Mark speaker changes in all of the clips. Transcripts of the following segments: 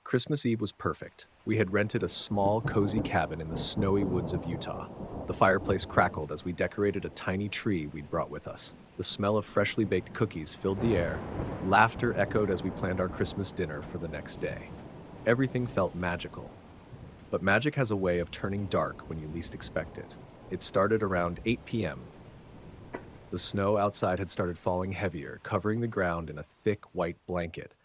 Speaker 1: Christmas Eve was perfect. We had rented a small, cozy cabin in the snowy woods of Utah. The fireplace crackled as we decorated a tiny tree we'd brought with us. The smell of freshly baked cookies filled the air. Laughter echoed as we planned our Christmas dinner for the next day. Everything felt magical. But magic has a way of turning dark when you least expect it. It started around 8 p.m. The snow outside had started falling heavier, covering the ground in a thick white blanket.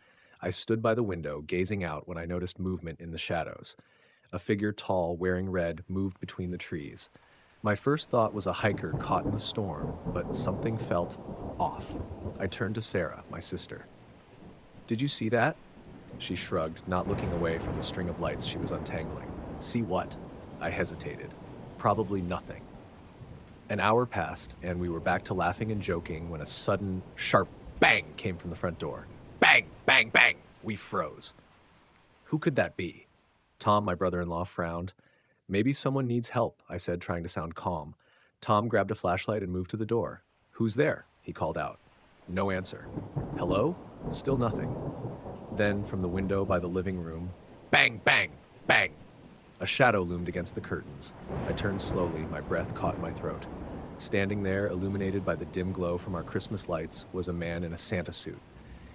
Speaker 1: I stood by the window, gazing out when I noticed movement in the shadows. A figure tall, wearing red, moved between the trees. My first thought was a hiker caught in the storm, but something felt off. I turned to Sarah, my sister. "Did you see that?" She shrugged, not looking away from the string of lights she was untangling. "See what?" I hesitated. "Probably nothing." An hour passed, and we were back to laughing and joking when a sudden, sharp bang came from the front door. Bang, bang, bang! We froze. Who could that be? Tom, my brother-in-law, frowned. "Maybe someone needs help," I said, trying to sound calm. Tom grabbed a flashlight and moved to the door. "Who's there?" he called out. No answer. "Hello?" Still nothing. Then, from the window by the living room, bang, bang, bang! A shadow loomed against the curtains. I turned slowly, my breath caught in my throat. Standing there, illuminated by the dim glow from our Christmas lights, was a man in a Santa suit.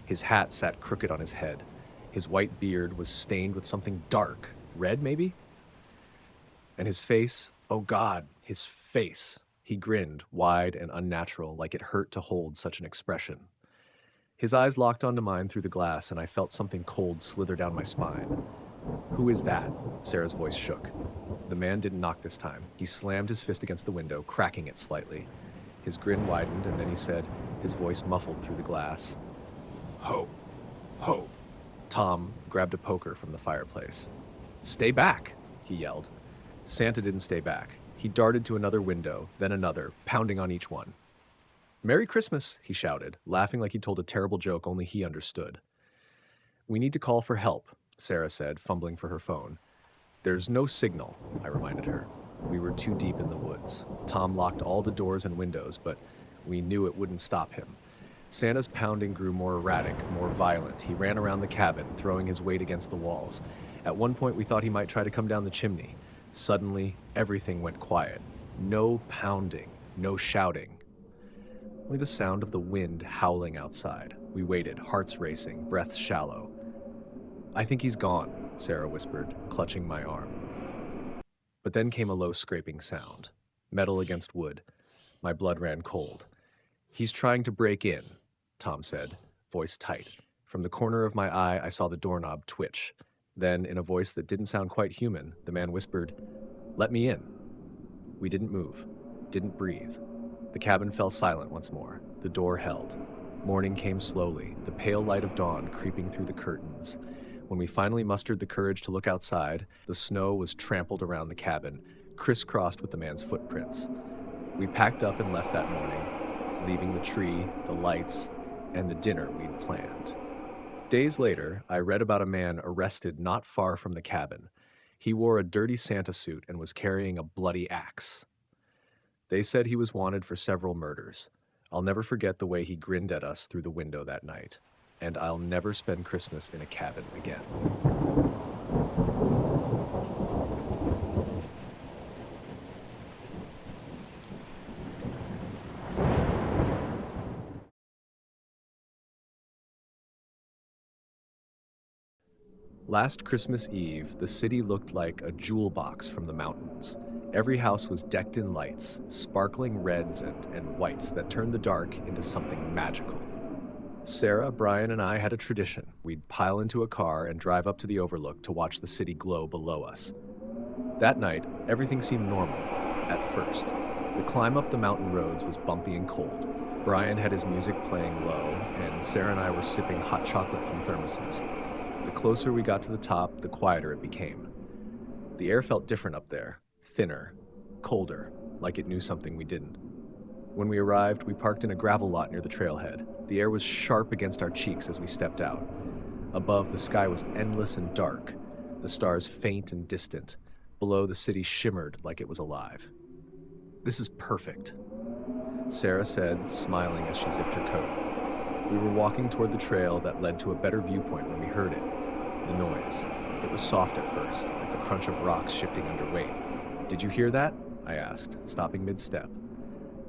Speaker 1: His hat sat crooked on his head. His white beard was stained with something dark. Red, maybe? And his face, oh God, his face. He grinned, wide and unnatural, like it hurt to hold such an expression. His eyes locked onto mine through the glass, and I felt something cold slither down my spine. "Who is that?" Sarah's voice shook. The man didn't knock this time. He slammed his fist against the window, cracking it slightly. His grin widened, and then he said, his voice muffled through the glass, "Ho! Ho!" Tom grabbed a poker from the fireplace. "Stay back!" he yelled. Santa didn't stay back. He darted to another window, then another, pounding on each one. "Merry Christmas!" he shouted, laughing like he told a terrible joke only he understood. "We need to call for help," Sarah said, fumbling for her phone. "There's no signal," I reminded her. We were too deep in the woods. Tom locked all the doors and windows, but we knew it wouldn't stop him. Santa's pounding grew more erratic, more violent. He ran around the cabin, throwing his weight against the walls. At one point, we thought he might try to come down the chimney. Suddenly, everything went quiet. No pounding, no shouting. Only the sound of the wind howling outside. We waited, hearts racing, breaths shallow. "I think he's gone," Sarah whispered, clutching my arm. But then came a low scraping sound. Metal against wood. My blood ran cold. "He's trying to break in," Tom said, voice tight. From the corner of my eye, I saw the doorknob twitch. Then, in a voice that didn't sound quite human, the man whispered, "Let me in." We didn't move, didn't breathe. The cabin fell silent once more. The door held. Morning came slowly, the pale light of dawn creeping through the curtains. When we finally mustered the courage to look outside, the snow was trampled around the cabin, crisscrossed with the man's footprints. We packed up and left that morning, leaving the tree, the lights, and the dinner we'd planned. Days later, I read about a man arrested not far from the cabin. He wore a dirty Santa suit and was carrying a bloody axe. They said he was wanted for several murders. I'll never forget the way he grinned at us through the window that night. And I'll never spend Christmas in a cabin again. Last Christmas Eve, the city looked like a jewel box from the mountains. Every house was decked in lights, sparkling reds and whites that turned the dark into something magical. Sarah, Brian, and I had a tradition. We'd pile into a car and drive up to the overlook to watch the city glow below us. That night, everything seemed normal, at first. The climb up the mountain roads was bumpy and cold. Brian had his music playing low, and Sarah and I were sipping hot chocolate from thermoses. The closer we got to the top, the quieter it became. The air felt different up there, thinner, colder, like it knew something we didn't. When we arrived, we parked in a gravel lot near the trailhead. The air was sharp against our cheeks as we stepped out. Above, the sky was endless and dark, the stars faint and distant. Below, the city shimmered like it was alive. "This is perfect," Sarah said, smiling as she zipped her coat. We were walking toward the trail that led to a better viewpoint when we heard it, the noise. It was soft at first, like the crunch of rocks shifting under weight. "Did you hear that?" I asked, stopping mid-step.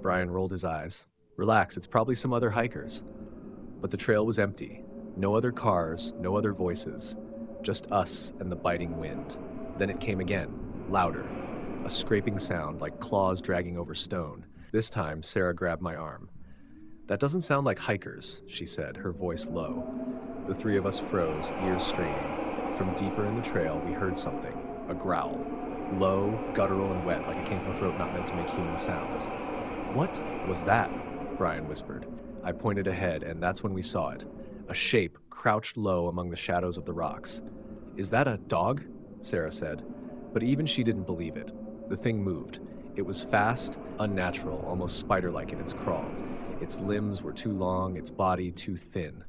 Speaker 1: Brian rolled his eyes. "Relax, it's probably some other hikers." But the trail was empty. No other cars, no other voices. Just us and the biting wind. Then it came again, louder. A scraping sound like claws dragging over stone. This time, Sarah grabbed my arm. "That doesn't sound like hikers," she said, her voice low. The three of us froze, ears straining. From deeper in the trail, we heard something. A growl. Low, guttural, and wet, like it came from a throat not meant to make human sounds. "What was that?" Brian whispered. I pointed ahead, and that's when we saw it. A shape crouched low among the shadows of the rocks. "Is that a dog?" Sarah said. But even she didn't believe it. The thing moved. It was fast, unnatural, almost spider-like in its crawl. Its limbs were too long, its body too thin.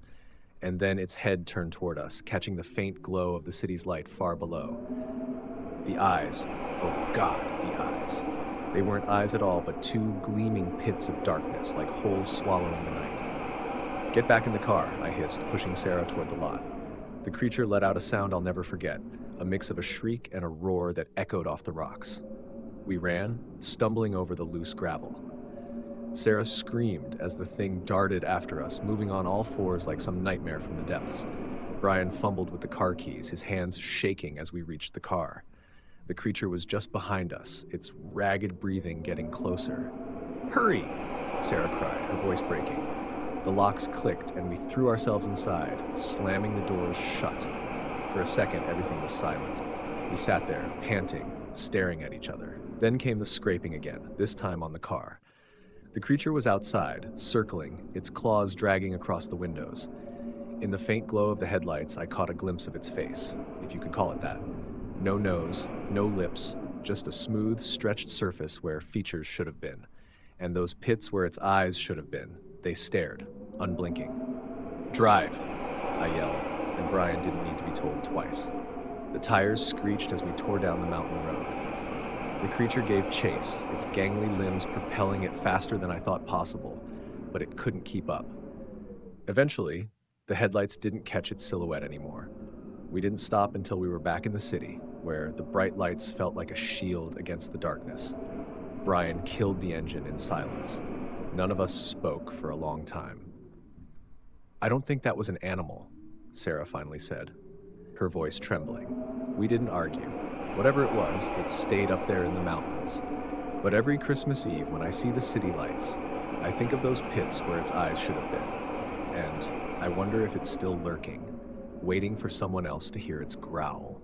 Speaker 1: And then its head turned toward us, catching the faint glow of the city's light far below. The eyes. Oh God, the eyes. They weren't eyes at all, but two gleaming pits of darkness, like holes swallowing the night. "Get back in the car," I hissed, pushing Sarah toward the lot. The creature let out a sound I'll never forget, a mix of a shriek and a roar that echoed off the rocks. We ran, stumbling over the loose gravel. Sarah screamed as the thing darted after us, moving on all fours like some nightmare from the depths. Brian fumbled with the car keys, his hands shaking as we reached the car. The creature was just behind us, its ragged breathing getting closer. "Hurry!" Sarah cried, her voice breaking. The locks clicked and we threw ourselves inside, slamming the doors shut. For a second, everything was silent. We sat there, panting, staring at each other. Then came the scraping again, this time on the car. The creature was outside, circling, its claws dragging across the windows. In the faint glow of the headlights, I caught a glimpse of its face, if you could call it that. No nose, no lips, just a smooth, stretched surface where features should have been. And those pits where its eyes should have been. They stared, unblinking. "Drive!" I yelled, and Brian didn't need to be told twice. The tires screeched as we tore down the mountain road. The creature gave chase, its gangly limbs propelling it faster than I thought possible, but it couldn't keep up. Eventually, the headlights didn't catch its silhouette anymore. We didn't stop until we were back in the city, where the bright lights felt like a shield against the darkness. Brian killed the engine in silence. None of us spoke for a long time. "I don't think that was an animal," Sarah finally said, her voice trembling. We didn't argue. Whatever it was, it stayed up there in the mountains. But every Christmas Eve, when I see the city lights, I think of those pits where its eyes should have been. And I wonder if it's still lurking, waiting for someone else to hear its growl.